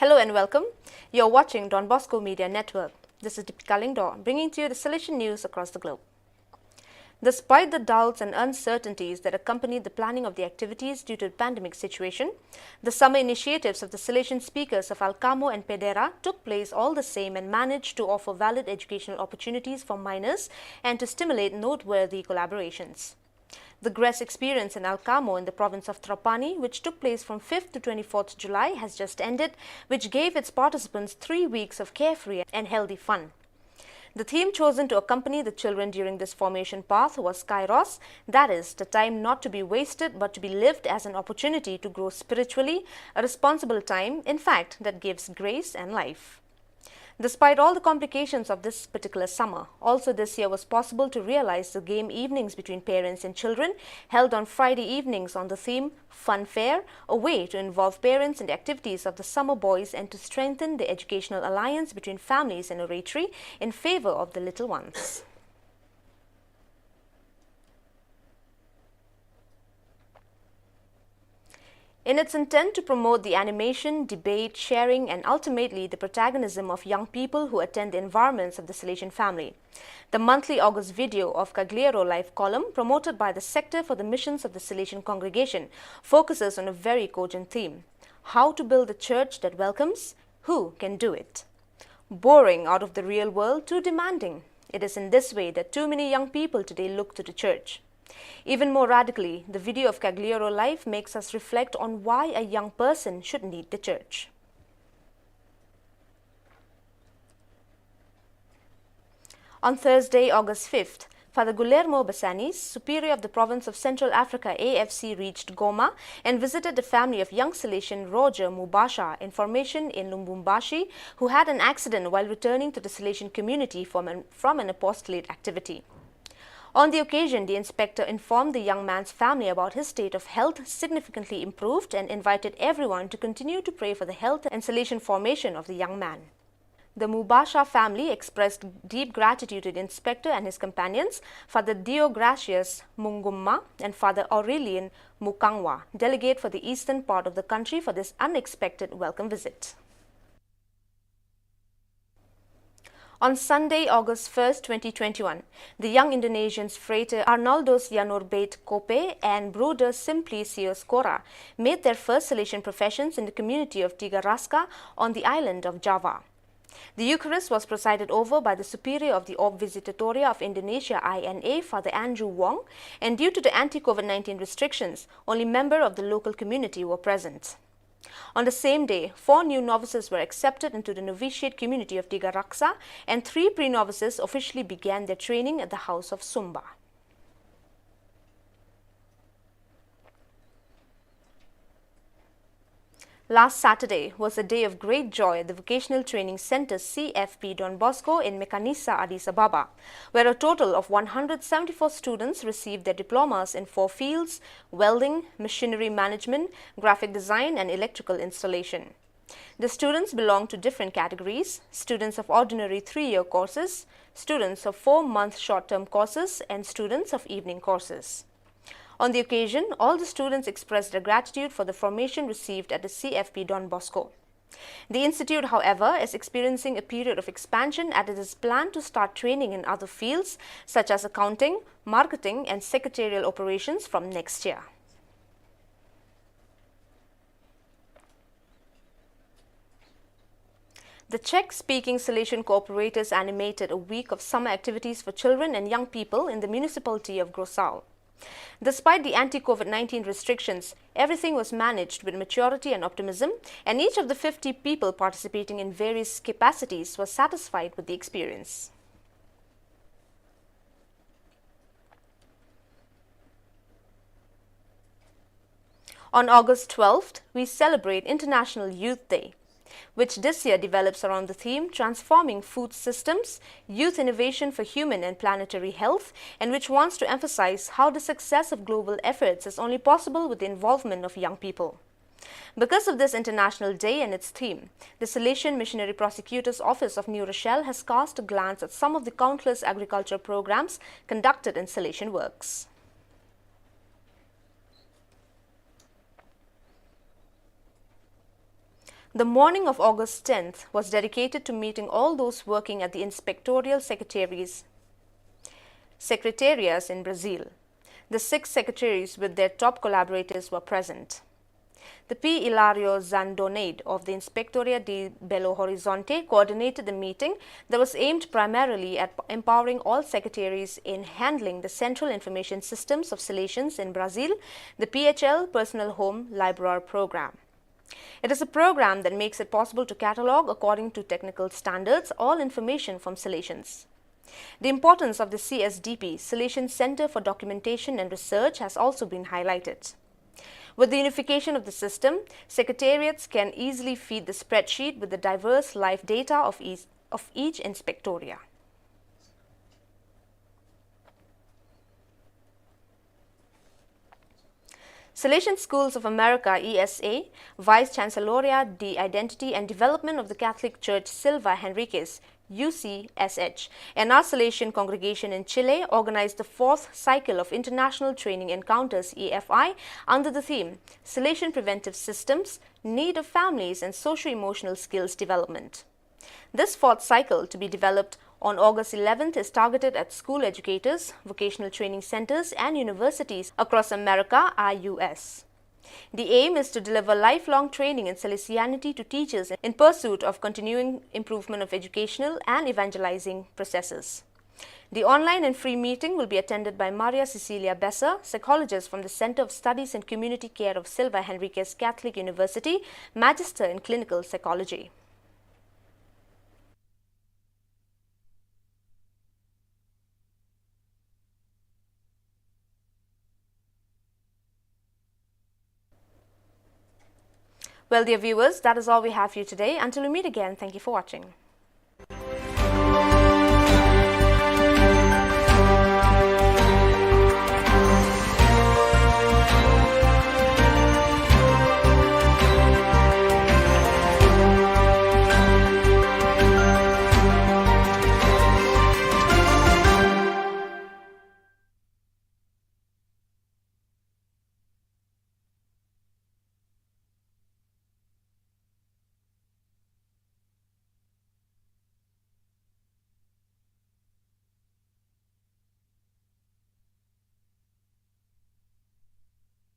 Hello and welcome. You're watching Don Bosco Media Network. This is Kaglero, bringing to you the Salesian news across the globe. Despite the doubts and uncertainties that accompanied the planning of the activities due to the pandemic situation, the summer initiatives of the Salesian speakers of Alcamo and Pedera took place all the same and managed to offer valid educational opportunities for minors and to stimulate noteworthy collaborations. The GRES experience in Alcamo in the province of Trapani, which took place from 5th to 24th July, has just ended, which gave its participants 3 weeks of carefree and healthy fun. The theme chosen to accompany the children during this formation path was Kairos, that is, the time not to be wasted but to be lived as an opportunity to grow spiritually, a responsible time, in fact, that gives grace and life. Despite all the complications of this particular summer, also this year was possible to realize the game evenings between parents and children held on Friday evenings on the theme Fun Fair, a way to involve parents in the activities of the summer boys and to strengthen the educational alliance between families and oratory in favor of the little ones. In its intent to promote the animation, debate, sharing and ultimately the protagonism of young people who attend the environments of the Salesian family, the monthly August video of Kaglero live column promoted by the Sector for the Missions of the Salesian Congregation focuses on a very cogent theme: how to build a church that welcomes, who can do it. Boring out of the real world, too demanding. It is in this way that too many young people today look to the church. Even more radically, the video of Kaglero Life makes us reflect on why a young person should need the church. On Thursday, August 5th, Father Guillermo Bassanis, Superior of the Province of Central Africa AFC, reached Goma and visited the family of young Salesian Roger Mubasha in formation in Lubumbashi, who had an accident while returning to the Salesian community from an apostolate activity. On the occasion, the inspector informed the young man's family about his state of health significantly improved and invited everyone to continue to pray for the health and Salesian formation of the young man. The Mubasha family expressed deep gratitude to the inspector and his companions, Father Deogracius Mungumma and Father Aurelian Mukangwa, delegate for the eastern part of the country, for this unexpected welcome visit. On Sunday, August 1st, 2021, the young Indonesians Frater Arnoldos Yanurbait Kope and Bruder Simplicius Kora made their first Salesian professions in the community of Tiga Raska on the island of Java. The Eucharist was presided over by the Superior of the Ob Visitatoria of Indonesia INA, Father Andrew Wong, and due to the anti-COVID-19 restrictions, only members of the local community were present. On the same day, 4 new novices were accepted into the novitiate community of Tiga Raksa and 3 pre-novices officially began their training at the House of Sumba. Last Saturday was a day of great joy at the Vocational Training Center CFP Don Bosco in Mekanisa, Addis Ababa, where a total of 174 students received their diplomas in 4 fields: welding, machinery management, graphic design and electrical installation. The students belong to different categories: students of ordinary 3-year courses, students of 4-month short-term courses and students of evening courses. On the occasion, all the students expressed their gratitude for the formation received at the CFP Don Bosco. The institute, however, is experiencing a period of expansion as it is planned to start training in other fields such as accounting, marketing and secretarial operations from next year. The Czech-speaking Salesian cooperators animated a week of summer activities for children and young people in the municipality of Grosau. Despite the anti-COVID-19 restrictions, everything was managed with maturity and optimism, and each of the 50 people participating in various capacities was satisfied with the experience. On August 12th, we celebrate International Youth Day, which this year develops around the theme Transforming Food Systems, Youth Innovation for Human and Planetary Health, and which wants to emphasize how the success of global efforts is only possible with the involvement of young people. Because of this International Day and its theme, the Salesian Missionary Prosecutor's Office of New Rochelle has cast a glance at some of the countless agriculture programs conducted in Salesian works. The morning of August 10th was dedicated to meeting all those working at the inspectorial secretariats in Brazil. The 6 secretaries with their top collaborators were present. The P. Hilario Zandonade of the Inspectoria de Belo Horizonte coordinated the meeting that was aimed primarily at empowering all secretaries in handling the central information systems of Salesians in Brazil, the PHL Personal Home Laborer Program. It is a program that makes it possible to catalog, according to technical standards, all information from Salesians. The importance of the CSDP, Salesian Center for Documentation and Research, has also been highlighted. With the unification of the system, secretariats can easily feed the spreadsheet with the diverse life data of each inspectoria. Salesian Schools of America ESA, Vice-Chancelloria de Identity and Development of the Catholic Church Silva Henriquez, UCSH, and our Salesian congregation in Chile organized the 4th cycle of International Training Encounters EFI under the theme Salesian Preventive Systems, Need of Families and Socio-Emotional Skills Development. This 4th cycle, to be developed on August 11th, is targeted at school educators, vocational training centers and universities across America, US. The aim is to deliver lifelong training in Salesianity to teachers in pursuit of continuing improvement of educational and evangelizing processes. The online and free meeting will be attended by Maria Cecilia Besser, psychologist from the Center of Studies and Community Care of Silva Henriquez Catholic University, Magister in Clinical Psychology. Well, dear viewers, that is all we have for you today. Until we meet again, thank you for watching.